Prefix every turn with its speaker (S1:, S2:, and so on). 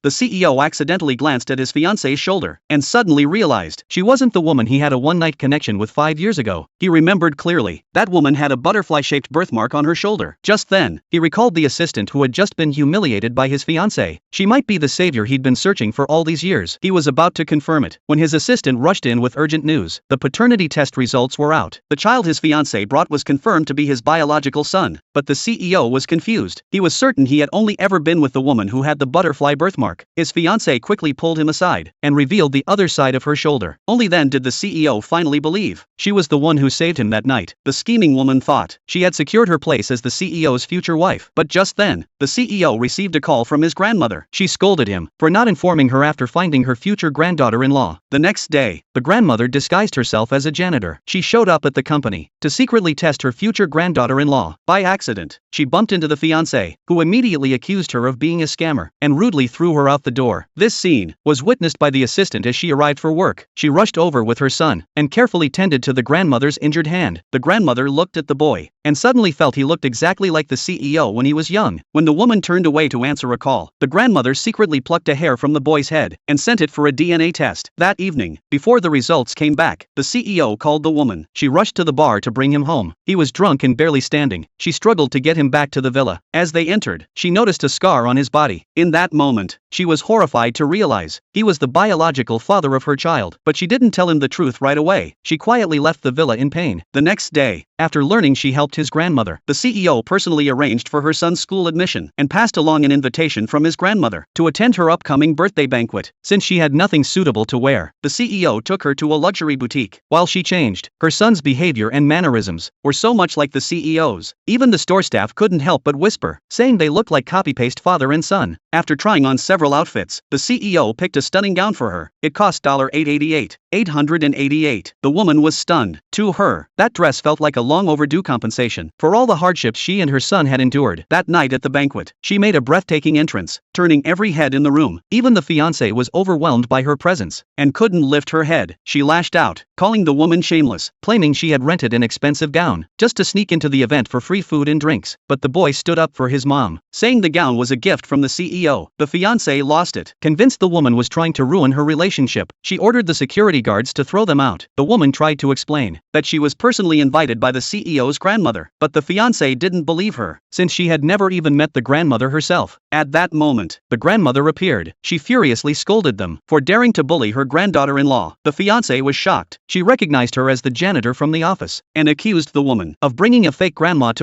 S1: the CEO accidentally glanced at his fiancée's shoulder and suddenly realized she wasn't the woman he had a one-night connection with 5 years ago. He remembered clearly. That woman had a butterfly-shaped birthmark on her shoulder. Just then, he recalled the assistant who had just been humiliated by his fiancée. She might be the savior he'd been searching for all these years. He was about to confirm it when his assistant rushed in with urgent news. The paternity test results were out. The child his fiancée brought was confirmed to be his biological son, but the CEO was confused. He was certain he had only ever been with the woman who had the butterfly birthmark. His fiancée quickly pulled him aside and revealed the other side of her shoulder. Only then did the CEO finally believe she was the one who saved him that night. The scheming woman thought she had secured her place as the CEO's future wife. But just then, the CEO received a call from his grandmother. She scolded him for not informing her after finding her future granddaughter-in-law. The next day, the grandmother disguised herself as a janitor. She showed up at the company to secretly test her future granddaughter-in-law. By accident, she bumped into the fiancé, who immediately accused her of being a scammer and rudely threw her out the door. This scene was witnessed by the assistant as she arrived for work. She rushed over with her son and carefully tended to the grandmother's injured hand. The grandmother looked at the boy and suddenly felt he looked exactly like the CEO when he was young. When the woman turned away to answer a call, the grandmother secretly plucked a hair from the boy's head and sent it for a DNA test. That evening, before the results came back, the CEO called the woman. She rushed to the bar to bring him home. He was drunk and barely standing. She struggled to get him back to the villa. As they entered, she noticed a scar on his body. In that moment, she was horrified to realize he was the biological father of her child. But she didn't tell him the truth right away. She quietly left the villa in pain. The next day, after learning she helped his grandmother, the CEO personally arranged for her son's school admission and passed along an invitation from his grandmother to attend her upcoming birthday banquet. Since she had nothing suitable to wear, the CEO took her to a luxury boutique. While she changed, her son's behavior and mannerisms were so much like the CEO's. Even the store staff couldn't help but whisper, saying they looked like copy-paste father and son. After trying on several outfits, the CEO picked a stunning gown for her. It cost $888. The woman was stunned. To her, that dress felt like a long overdue compensation for all the hardships she and her son had endured. That night at the banquet, she made a breathtaking entrance, turning every head in the room. Even the fiancé was overwhelmed by her presence and couldn't lift her head. She lashed out, calling the woman shameless, claiming she had rented an expensive gown just to sneak into the event for free food and drinks. But the boy stood up for his mom, saying the gown was a gift from the CEO. The fiancé lost it. Convinced the woman was trying to ruin her relationship, she ordered the security guards to throw them out. The woman tried to explain that she was personally invited by the CEO's grandmother, but the fiancé didn't believe her, since she had never even met the grandmother herself. At that moment, the grandmother appeared. She furiously scolded them for daring to bully her granddaughter-in-law. The fiancé was shocked. She recognized her as the janitor from the office and accused the woman of bringing a fake grandma to